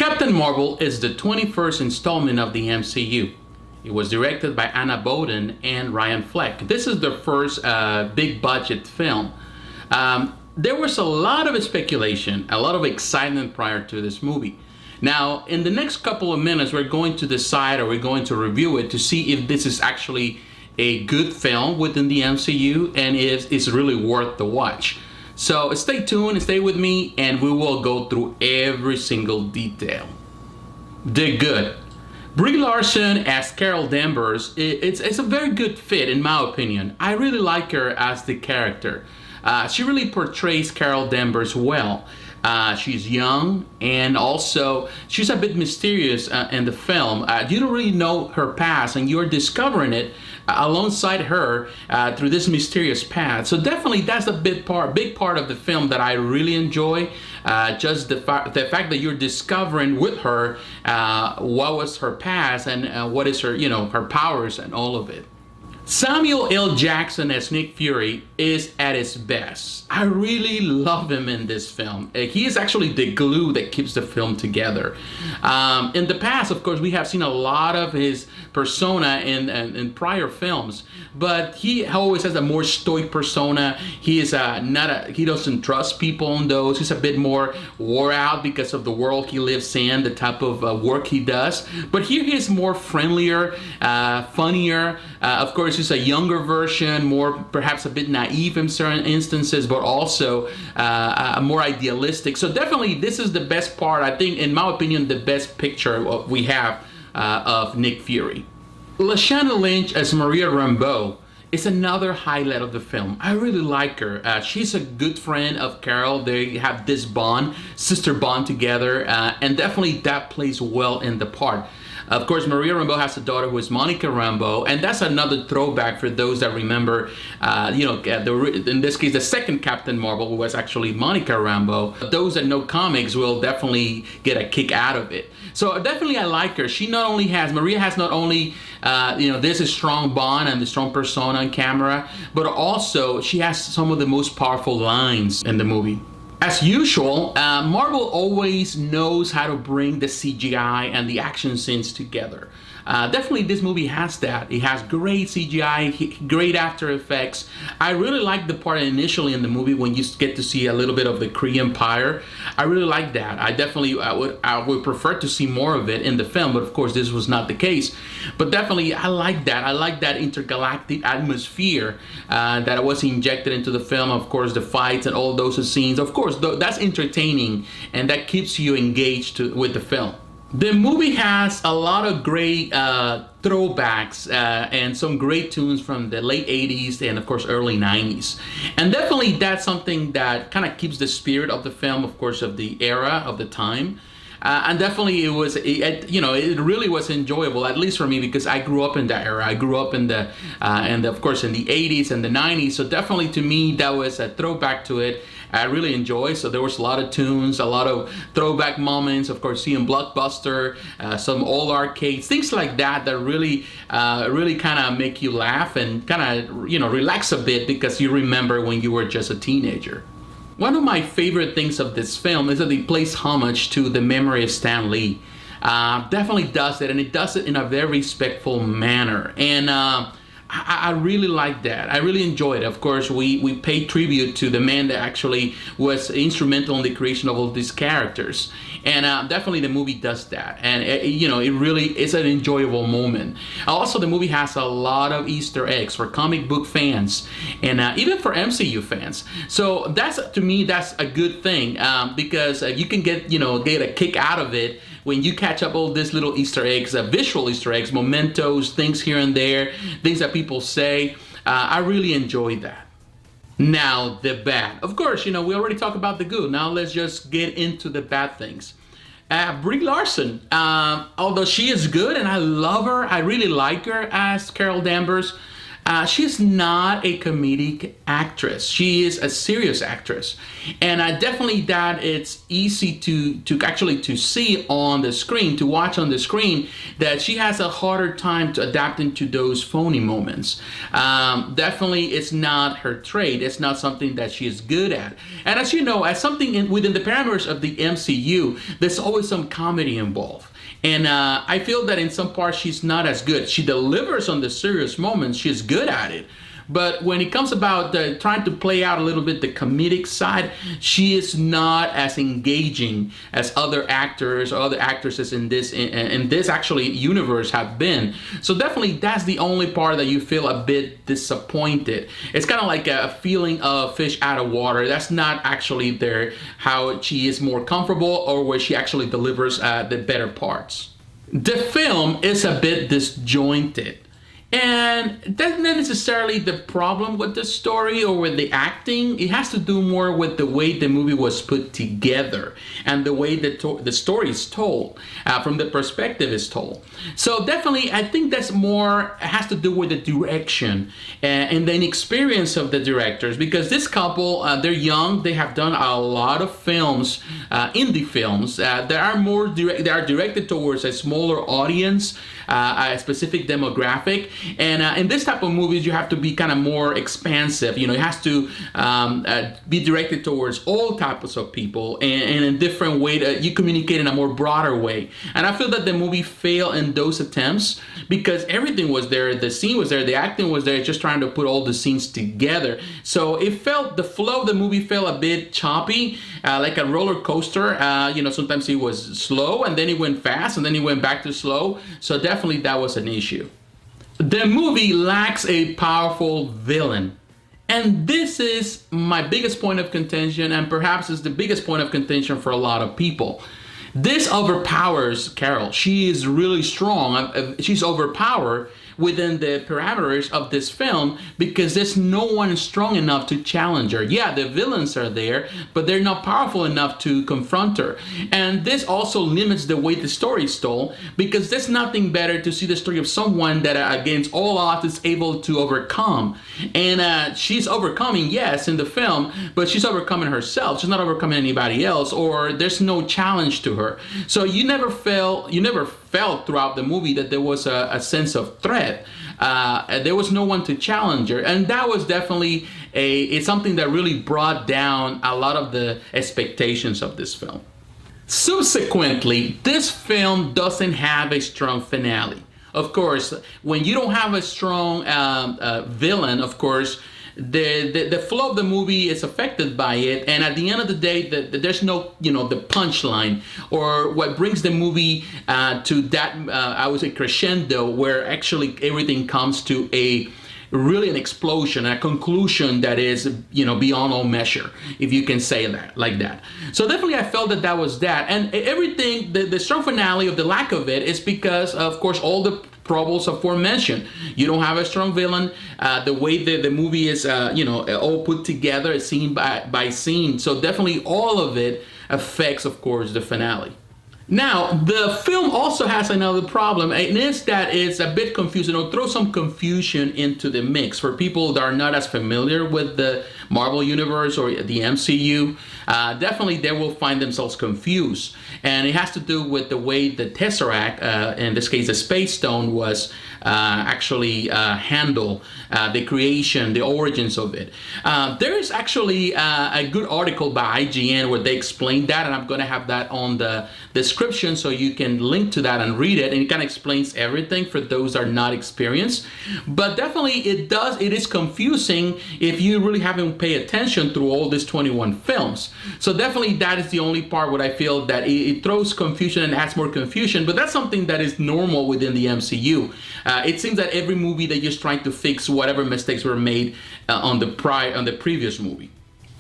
Captain Marvel is the 21st installment of the MCU. It was directed by Boden and Ryan Fleck. This is their first big budget film. There was a lot of speculation, a lot of excitement prior to this movie. Now, in the next couple of minutes, we're going to decide, or we're going to review it to see if this is actually a good film within the MCU and if it's really worth the watch. So stay tuned, stay with me, and we will go through every single detail. Did good. Brie Larson as Carol Danvers, it's a very good fit in my opinion. I really like her as the character. She really portrays Carol Danvers well. She's young, and also she's a bit mysterious in the film. You don't really know her past, and you're discovering it alongside her through this mysterious path. So definitely that's a big part of the film that I really enjoy. Just the fact that you're discovering with her what was her past and what is her, her powers and all of it. Samuel L. Jackson as Nick Fury is at his best. I really love him in this film. He is actually the glue that keeps the film together. In the past, of course, we have seen a lot of his persona in prior films, but he always has a more stoic persona. He is he doesn't trust people in those. He's a bit more wore out because of the world he lives in, the type of work he does. But here he is more friendlier, funnier. Of course, he's a younger version, more perhaps a bit naive in certain instances, but also more idealistic. So definitely this is the best part, I think, in my opinion, the best picture we have of Nick Fury. Lashana Lynch as Maria Rambeau is another highlight of the film. I really like her. She's a good friend of Carol. They have this bond, sister bond together, and definitely that plays well in the part. Of course, Maria Rambeau has a daughter who is Monica Rambeau, and that's another throwback for those that remember, in this case, the second Captain Marvel, who was actually Monica Rambeau. Those that know comics will definitely get a kick out of it. So definitely I like her. Maria has not only, this strong bond and the strong persona on camera, but also she has some of the most powerful lines in the movie. As usual, Marvel always knows how to bring the CGI and the action scenes together. Definitely this movie has that. It has great CGI, great After Effects. I really like the part initially in the movie when you get to see a little bit of the Kree Empire. I really like that. I would prefer to see more of it in the film, but of course this was not the case. But definitely I like that. I like that intergalactic atmosphere that was injected into the film. Of course the fights and all those scenes. Of course that's entertaining and that keeps you engaged with the film. The movie has a lot of great throwbacks and some great tunes from the late 80s and of course early 90s. And definitely that's something that kind of keeps the spirit of the film, of course, of the era, of the time. And definitely it really was enjoyable, at least for me, because I grew up in that era. I grew up in of course in the 80s and the 90s. So definitely to me that was a throwback to it. I really enjoy. So there was a lot of tunes, a lot of throwback moments, of course seeing Blockbuster, some old arcades, things like that really kind of make you laugh and kind of relax a bit because you remember when you were just a teenager. One of my favorite things of this film is that it plays homage to the memory of Stan Lee. Definitely does it, and it does it in a very respectful manner. And I really like that. I really enjoy it. Of course, we pay tribute to the man that actually was instrumental in the creation of all these characters. And definitely the movie does that. And it really is an enjoyable moment. Also, the movie has a lot of Easter eggs for comic book fans and even for MCU fans. So to me, that's a good thing because you can get a kick out of it when you catch up all these little Easter eggs, visual Easter eggs, mementos, things here and there, things that people say. I really enjoy that. Now, the bad. Of course, we already talked about the good. Now let's just get into the bad things. Brie Larson, although she is good and I love her, I really like her as Carol Danvers. she's not a comedic actress. She is a serious actress, and definitely that it's easy to actually to see on the screen, to watch on the screen, that she has a harder time to adapt into those phony moments. Definitely, it's not her trade. It's not something that she is good at. And as you know, as something within the parameters of the MCU, there's always some comedy involved. And I feel that in some parts she's not as good. She delivers on the serious moments. She's good at it. But when it comes about trying to play out a little bit the comedic side, she is not as engaging as other actors or other actresses in this actually universe have been. So definitely that's the only part that you feel a bit disappointed. It's kind of like a feeling of fish out of water. That's not actually there how she is more comfortable or where she actually delivers the better parts. The film is a bit disjointed. And that's not necessarily the problem with the story or with the acting. It has to do more with the way the movie was put together and the way the story is told, from the perspective is told. So definitely, I think that's more has to do with the direction and the inexperience of the directors. Because this couple, they're young. They have done a lot of films, indie films. They are directed towards a smaller audience, a specific demographic. And in this type of movies, you have to be kind of more expansive. You know, it has to be directed towards all types of people and in a different way that you communicate in a more broader way. And I feel that the movie failed in those attempts because everything was there. The scene was there. The acting was there. Just trying to put all the scenes together. So it felt, the flow of the movie felt a bit choppy, like a roller coaster. You know, sometimes it was slow and then it went fast and then it went back to slow. So definitely that was an issue. The movie lacks a powerful villain. And this is my biggest point of contention, and perhaps is the biggest point of contention for a lot of people. This overpowers Carol. She is really strong. She's overpowered within the parameters of this film because there's no one strong enough to challenge her. Yeah, the villains are there, but they're not powerful enough to confront her. And this also limits the way the story is told because there's nothing better to see the story of someone that against all odds is able to overcome. And she's overcoming, yes, in the film, but she's overcoming herself. She's not overcoming anybody else, or there's no challenge to her. So you never felt throughout the movie that there was a sense of threat. There was no one to challenge her, and that was definitely it's something that really brought down a lot of the expectations of this film. Subsequently, this film doesn't have a strong finale. Of course, when you don't have a strong villain, of course, the flow of the movie is affected by it, and at the end of the day, there's no, the punchline or what brings the movie to that I would say crescendo, where actually everything comes to really an explosion, a conclusion that is, beyond all measure, if you can say that like that. So definitely I felt that was that. And everything, the strong finale of the lack of it is because, of course, all the troubles aforementioned. You don't have a strong villain. The way the movie is, all put together, scene by scene. So definitely all of it affects, of course, the finale. Now, the film also has another problem, and it's that it's a bit confusing. It'll throw some confusion into the mix for people that are not as familiar with the Marvel Universe or the MCU. Definitely they will find themselves confused. And it has to do with the way the Tesseract, in this case the Space Stone, was actually handled, the creation, the origins of it. There is actually a good article by IGN where they explain that, and I'm going to have that on the description so you can link to that and read it, and it kind of explains everything for those that are not experienced. But definitely it is confusing if you really haven't paid attention through all these 21 films. So definitely that is the only part where I feel that it throws confusion and adds more confusion, but that's something that is normal within the MCU. It seems that every movie they're just trying to fix whatever mistakes were made on the previous movie.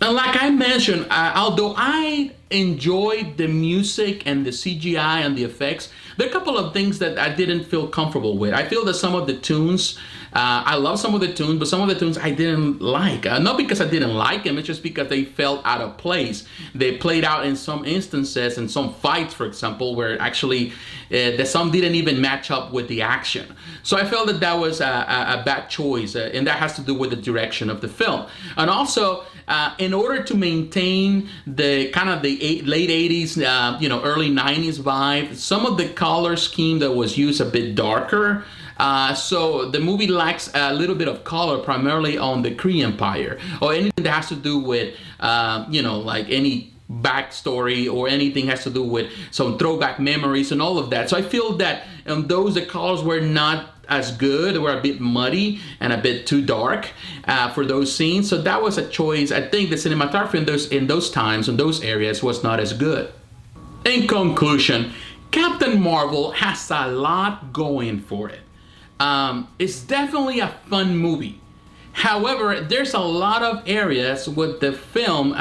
And like I mentioned, although I enjoyed the music and the CGI and the effects, there are a couple of things that I didn't feel comfortable with. I feel that some of the tunes I love some of the tunes, but some of the tunes I didn't like. Not because I didn't like them, it's just because they felt out of place. They played out in some instances, in some fights, for example, where actually the song didn't even match up with the action. So I felt that that was a bad choice, and that has to do with the direction of the film. And also, in order to maintain the kind of the late 80s, early 90s vibe, some of the color scheme that was used a bit darker. So the movie lacks a little bit of color, primarily on the Kree Empire, or anything that has to do with, like any backstory or anything has to do with some throwback memories and all of that. So I feel that the colors were not as good. They were a bit muddy and a bit too dark for those scenes. So that was a choice. I think the cinematography in those times, in those areas, was not as good. In conclusion, Captain Marvel has a lot going for it. It's definitely a fun movie. However, there's a lot of areas with the film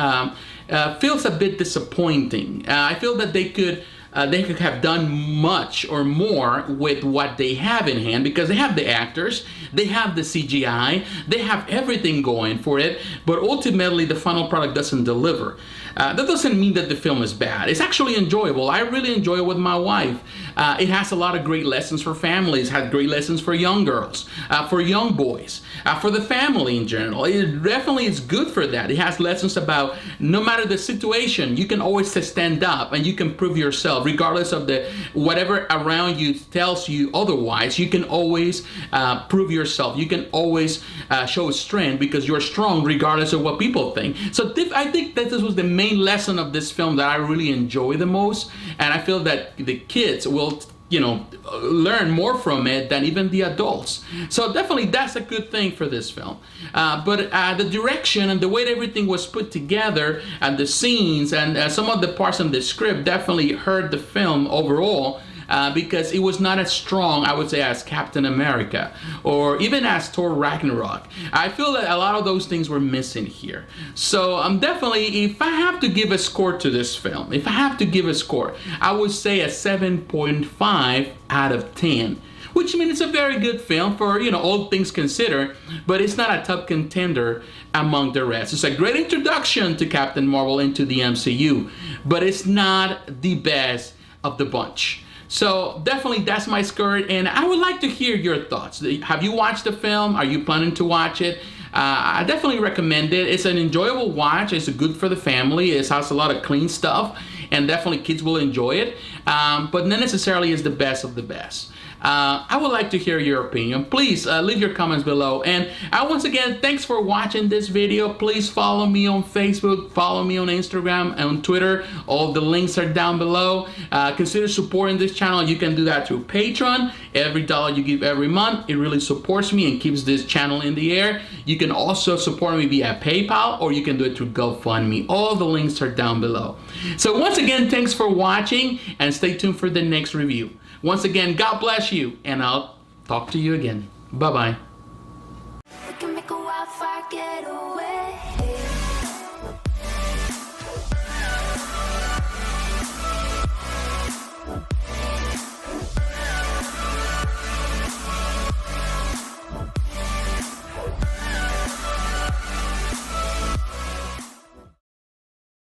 feels a bit disappointing. I feel that they could have done much or more with what they have in hand, because they have the actors, they have the CGI, they have everything going for it, but ultimately the final product doesn't deliver. That doesn't mean that the film is bad. It's actually enjoyable. I really enjoy it with my wife. It has a lot of great lessons for families, had great lessons for young girls, for young boys, for the family in general. It definitely is good for that. It has lessons about no matter the situation, you can always stand up and you can prove yourself, regardless of whatever around you tells you otherwise. You can always prove yourself. You can always show strength because you're strong regardless of what people think. So I think that this was the main lesson of this film that I really enjoy the most, and I feel that the kids will learn more from it than even the adults. So definitely that's a good thing for this film. But the direction and the way that everything was put together and the scenes and some of the parts in the script definitely hurt the film overall, because it was not as strong, I would say, as Captain America or even as Thor Ragnarok. I feel that a lot of those things were missing here. So definitely, if I have to give a score to this film, I would say a 7.5 out of 10. Which means it's a very good film for, all things considered, but it's not a top contender among the rest. It's a great introduction to Captain Marvel into the MCU, but it's not the best of the bunch. So definitely that's my score, and I would like to hear your thoughts. Have you watched the film? Are you planning to watch it? I definitely recommend it. It's an enjoyable watch. It's good for the family. It has a lot of clean stuff, and definitely kids will enjoy it, but not necessarily is the best of the best. I would like to hear your opinion. Please leave your comments below. And once again, thanks for watching this video. Please follow me on Facebook, follow me on Instagram and on Twitter. All the links are down below. Consider supporting this channel. You can do that through Patreon. Every dollar you give every month, it really supports me and keeps this channel in the air. You can also support me via PayPal, or you can do it through GoFundMe. All the links are down below. So once again, thanks for watching, and stay tuned for the next review. Once again, God bless you, and I'll talk to you again. Bye-bye.